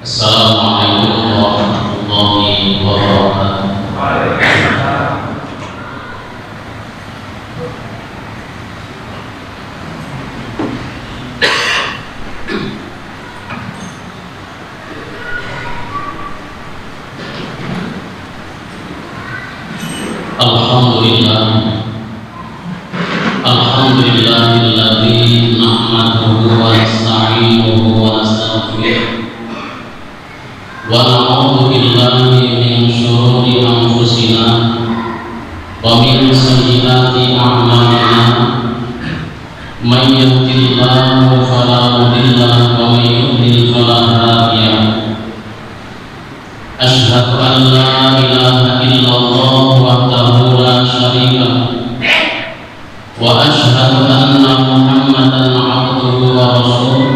Assalamualaikum warahmatullahi wabarakatuh. Alhamdulillahilladzi nahmaduhu wa nasta'inuhu wa nastaghfiruh wa na'udzu billahi min syururi anfusina wa min sayyiati a'malina may yahdihillahu fala mudilla lahu wa may yudlil fala hadiya lahu. Asyhadu an la ilaha illallah wahdahu la syarika lahu wa asyhadu anna Muhammadan abduhu wa rasuluh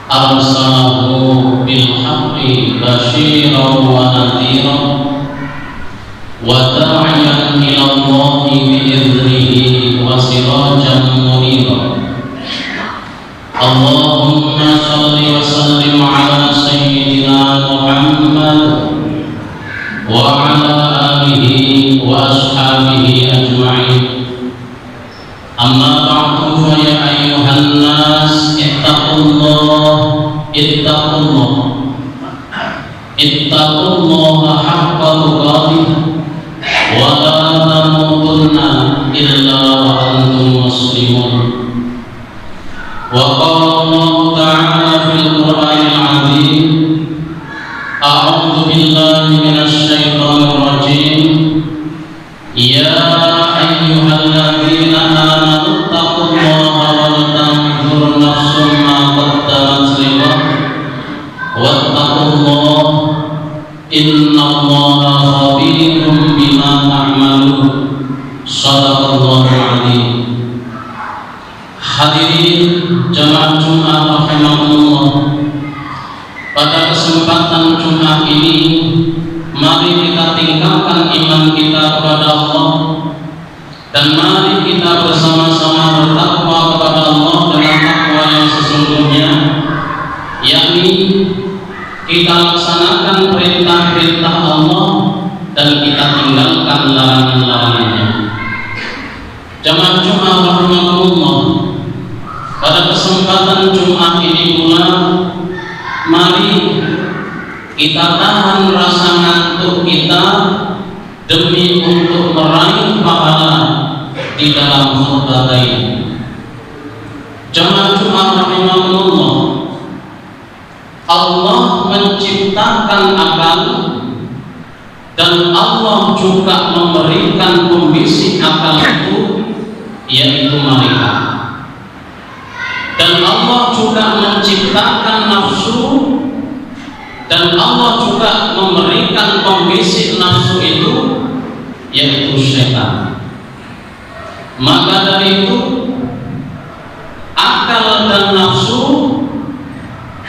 arsalahu bil haqqi basyiran wa nadhiran wa da'iyan ila Allahi bi idhnihi wa sirajan munira. Allahumma shalli wa sallim ala sayyidina Muhammad wa ala alihi wa ashabihi ajma'in. Amma ba'du, fa ya ayyuhan nas ittaqullaha haqqa tuqatih wa la tamutunna illa wa antum muslimun. Wa qala Allah ta'ala fil Qur'anil 'azim, a'udzu billahi minasy syaithanir rajim. Ya ayyuhalladzina amanu taqullaha wal tanzur nafsum ma qaddamat lighad wattaqullaha innallaha khabirum bima ta'malun. Shadaqallahu adzim. Hadirin jamaah Jumat rahimakumullah, pada kesempatan Jumat ini mari kita tingkatkan iman kita kepada Allah dan mari kita bersama-sama bertakwa kepada Allah dengan takwa yang sesungguhnya, yakni kita laksanakan perintah-perintah Allah dan kita tinggalkan larangan-larangannya. Jamaah Jumat rahimakumullah, pada kesempatan Jumat ini pula mari kita tahan rasa ngantuk kita demi untuk meraih pahala di dalam khutbah ini. Jamaah Jumat rahimakumullah, Allah menciptakan akal dan Allah juga memberikan pembisik akal itu, yaitu malaikat. Dan Allah juga menciptakan nafsu dan Allah juga memberikan pembisik nafsu itu, yaitu syaitan. Maka dari itu akal dan nafsu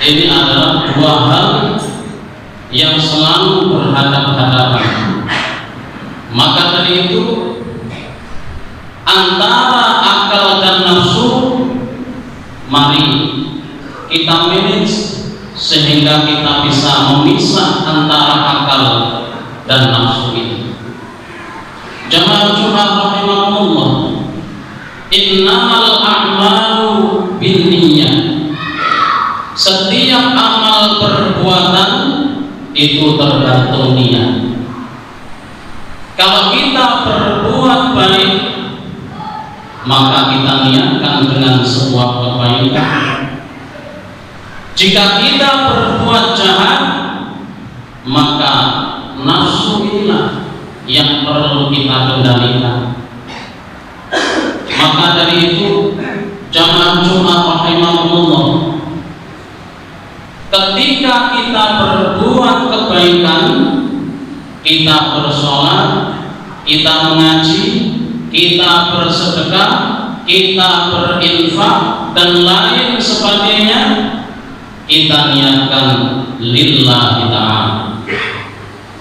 ini adalah dua hal yang selalu berhadapan-hadapan. Maka dari itu antara akal dan nafsu mari kita manage sehingga kita bisa memisah antara akal dan nafsu ini. Jamaah Jumat rahimakumullah, innamal a'malu binniyat. Setiap amal perbuatan itu tergantung niat. Kalau kita berbuat baik, maka kita niatkan dengan sebuah kebaikan. Jika kita berbuat jahat, maka nafsu inilah yang perlu kita kendalikan. Maka dari itu jamaah Jumat rahimakumullah, ketika kita berbuat kebaikan, kita bersolat, kita mengaji, kita bersedekah, kita berinfak dan lain sebagainya, kita niatkan lillahi ta'ala.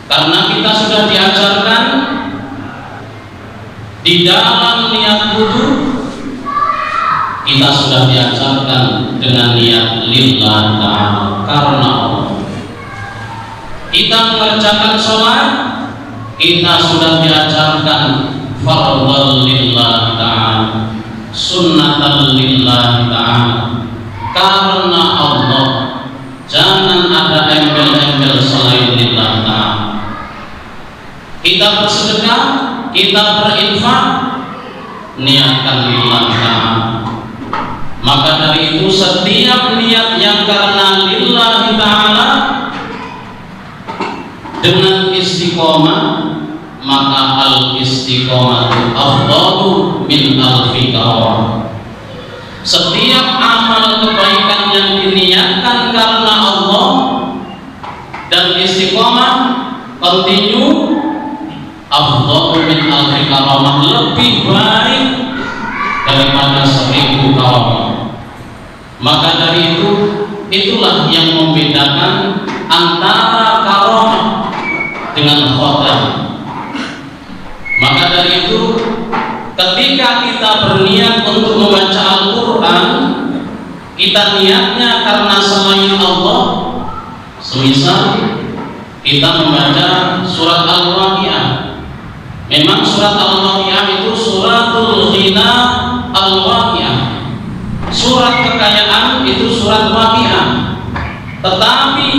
Karena kita sudah diajarkan di dalam niat wudu, kita sudah diajarkan dengan niat lillahi ta'ala, karena Allah. Ketika mengerjakan sholat, kita sudah diajarkan fardhal lillahi ta'ala, sunnatan lillahi ta'ala, karena Allah. Jangan ada embel-embel selain lillahi ta'ala. Kita bersedekah, kita berinfak, niatkan lillahi ta'ala. Maka dari itu setiap niat yang karena lillahi ta'ala dengan istiqomah, maka al-istiqomatu afdalu min alfi qaram. Setiap amal kebaikan yang diniatkan karena Allah dan istiqomah continue, afdalu min alfi qaram, lebih baik daripada 1000 qaram. Maka dari itu, itulah yang membedakan antara karamah dengan khotam. Maka dari itu, ketika kita berniat untuk membaca Al-Quran, kita niatnya karena selain Allah. Semisal kita membaca surat Al-Waqiah, memang surat Al-Waqiah itu suratul ghina Al-Waqiah, surat kekayaan itu surat Waqiah. Tetapi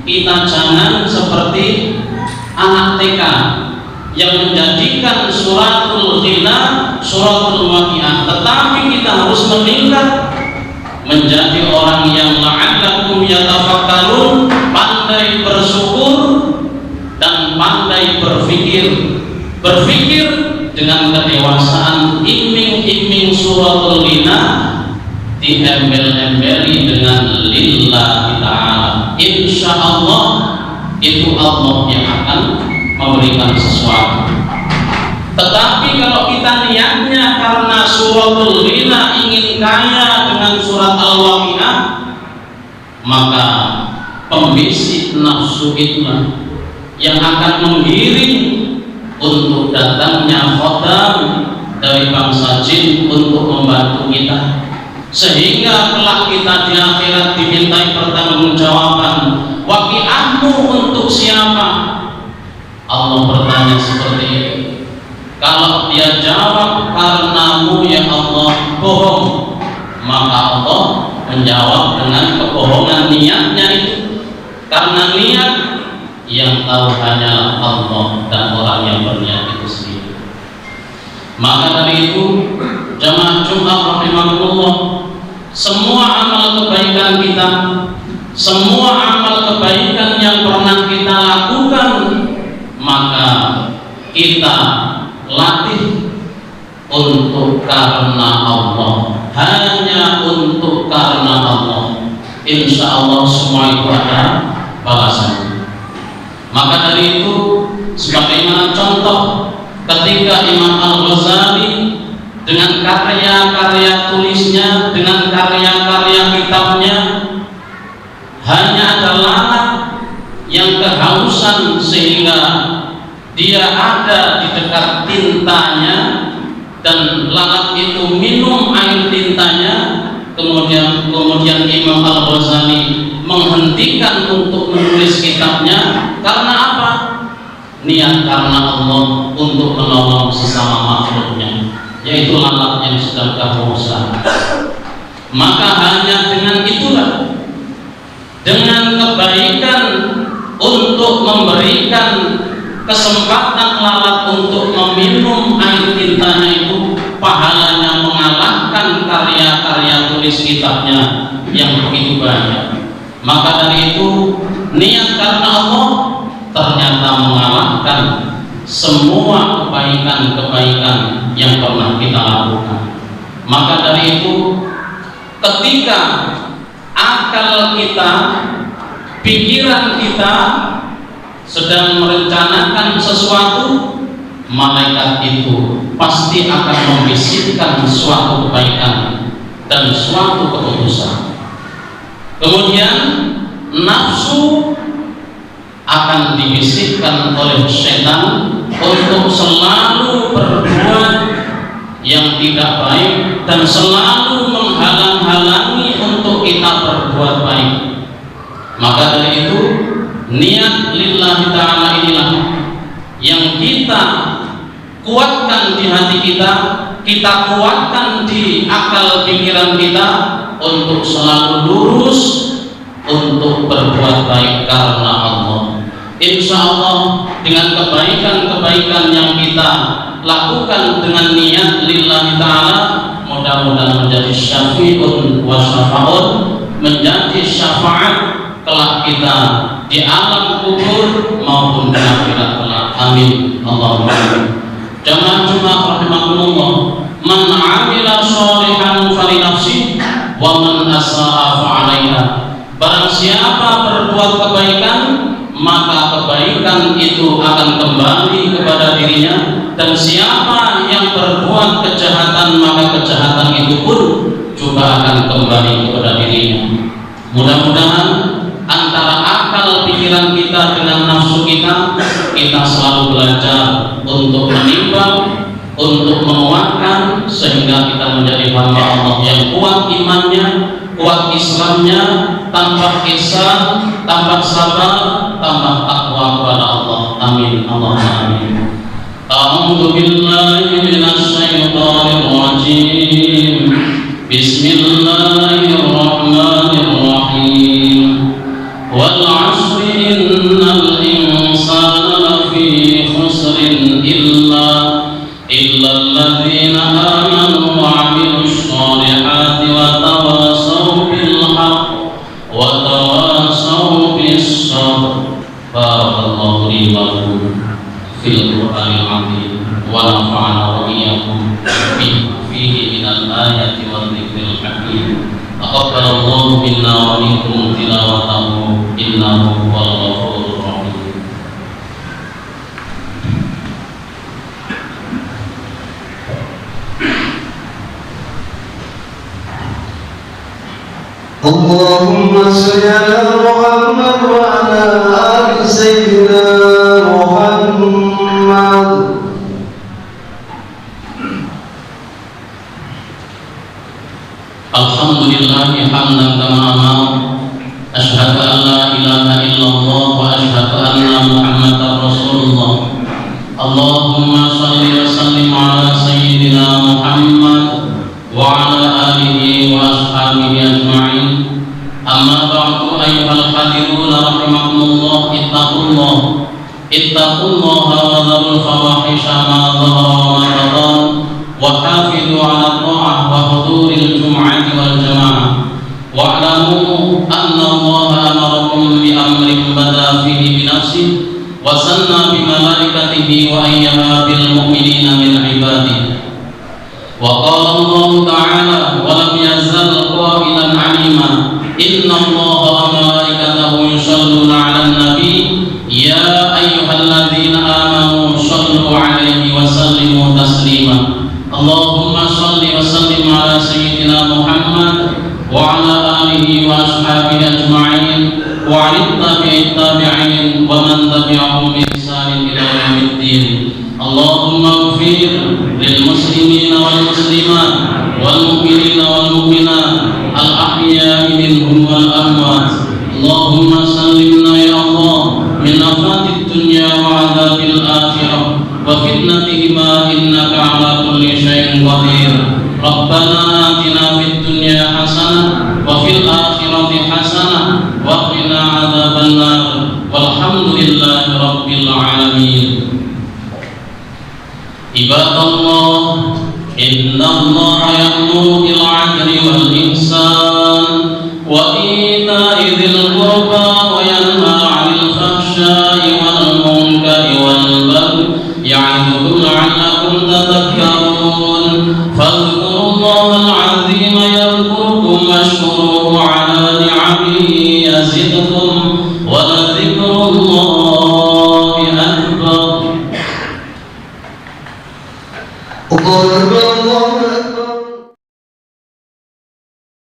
kita jangan seperti anak TK yang menjadikan suratul ghina suratul Waqiah, tetapi kita harus meningkat menjadi orang yang la'allakum yatafakkarun, pandai bersyukur dan pandai berfikir dengan kedewasaan. Iming-iming suratul ghina diembel-embeli dengan lillahi ta'ala. Insya Allah itu Allah yang akan memberikan sesuatu. Tetapi kalau kita niatnya karena suratul ghina ingin kaya dengan surat Al-Waqiah, maka pembisik nafsu itulah yang akan menggiring untuk datangnya khotam dari bangsa jin untuk membantu kita, sehingga kelak kita di akhirat dimintai pertanggungjawaban. Waqiahmu untuk siapa? Allah bertanya seperti itu. Kalau dia jawab karenamu ya Allah, bohong, maka Allah menjawab dengan kebohongan niatnya itu. Karena niat yang tahu hanya Allah dan orang yang berniat itu sendiri. Maka dari itu, jamaah Jumat rahimakumullah, semua amal kebaikan kita, semua amal kebaikan yang pernah kita lakukan, maka kita latih untuk karena Allah, hanya untuk karena Allah. Insya Allah semua itu ada balasannya. Maka dari itu, sebagaimana contoh ketika Imam Al-Ghazali dengan karya-karya tulisnya, dengan karya-karya kitabnya, hanya ada lalat yang kehausan sehingga dia ada di dekat tintanya dan lalat itu minum air tintanya. Kemudian Imam Al-Ghazali menghentikan untuk menulis kitabnya. Karena apa? Niat karena Allah untuk menolong sesama makhluknya, yaitu lalat yang sedang kehausan. Maka hanya dengan itulah, dengan kebaikan untuk memberikan kesempatan lalat untuk meminum air tintanya itu, pahalanya mengalahkan karya-karya tulis kitabnya yang begitu banyak. Maka dari itu, niat karena Allah ternyata mengalahkan semua kebaikan-kebaikan yang pernah kita lakukan. Maka dari itu, ketika akal kita, pikiran kita sedang merencanakan sesuatu, malaikat itu pasti akan membisikkan suatu kebaikan dan suatu keputusan. Kemudian nafsu akan dibisikkan oleh setan untuk selalu berbuat yang tidak baik dan selalu menghalang-halangi untuk kita berbuat baik. Maka dari itu, niat lillahi kuatkan di hati kita, kita kuatkan di akal pikiran kita untuk selalu lurus, untuk berbuat baik karena Allah. Insya Allah dengan kebaikan-kebaikan yang kita lakukan dengan niat lillahi ta'ala, mudah-mudahan menjadi syafi'un wa syafa'un, menjadi syafaat kelak kita di alam kubur maupun di akhirat kelak. Amin Allahumma amin. Jamaah Jumat rahimakumullah, man 'amila sholihan fali nafsi wa man asa'a fa'alaiha. Barang siapa berbuat kebaikan, maka kebaikan itu akan kembali kepada dirinya, dan siapa yang berbuat kejahatan, maka kejahatan itu pun juga akan kembali kepada dirinya. Mudah-mudahan antara akal pikiran kita dengan nafsu kita selalu belajar untuk menimbang, untuk menguatkan, sehingga kita menjadi hamba Allah yang kuat imannya, kuat Islamnya, tambah ihsan, tambah sabar, tambah takwa kepada Allah. Amin Allahumma amin. A'udzu billahi minasy syaithanir rajim. Bismillahirrahmanirrahim. Wal 'ashri innal insana lafi khusrin illa alladzina amanu wa 'amilus shalihati wa tawasaw bil haqq wa tawasaw bis sabr. Barakallahu li wa lakum fil Qur'anil 'azim wa nafa'ana wa iyyakum fihi minal ayati wal dzikril hakim. Taqabbalallahu minna wa minkum tilawatahu innahu huwal ghafurur rahim. Allahumma shalli ala Muhammad wa ala ali sayyidina Muhammad. Alhamdulillahi hamdan kama amar. Asyhadu an la ilaha illallah wa asyhadu anna Muhammadar Rasulullah. Allahumma shalli wa sallim ala sayyidina Muhammad wa ala alihi wa ashabihi ajma'in. Amma ba'du, ayyuhal hadirun rahimakumullah, ittaqullaha wa dharul fawahisha ma dhahara wa ma batan, wa hafidhu ala ta'ah wa huduril jum'ati wal jama'ah. Wa'lamu anna Allaha amarakum bi amrin bada fihi bi nafsihi wa sanna bi malaikatihi wa ayyaha bil mu'minina min ibadihi. Wa qala Allah ta'ala wa lam yazal qailan 'alima inna Allaha wa malaikatahu yusholluna 'alan nabi ya ayyuhalladzina amanu shollu 'alaihi wa sallimu taslima. Allahumma shalli wa sallim ala sayyidina Muhammad wa ala alihi wa ashabihi ajma'in wa 'ala tabi'in wa man tabi'ahum bi ihsanin ila yaumiddin. Allahumma ighfir lil muslimina wal muslimat wal mu'minina wal mu'minat al ahya'i minhum wal amwat. Allahumma sallimna ya Allah min afatid dunya wa adzabil akhirah wa fitnatihima innaka ala kulli syai'in qadir. Rabbana atina fid dunya hasanah wa fil akhirati hasanah wa qina adzabannar. Walhamdulillahi rabbil alamin. Ibadallah, inna Allaha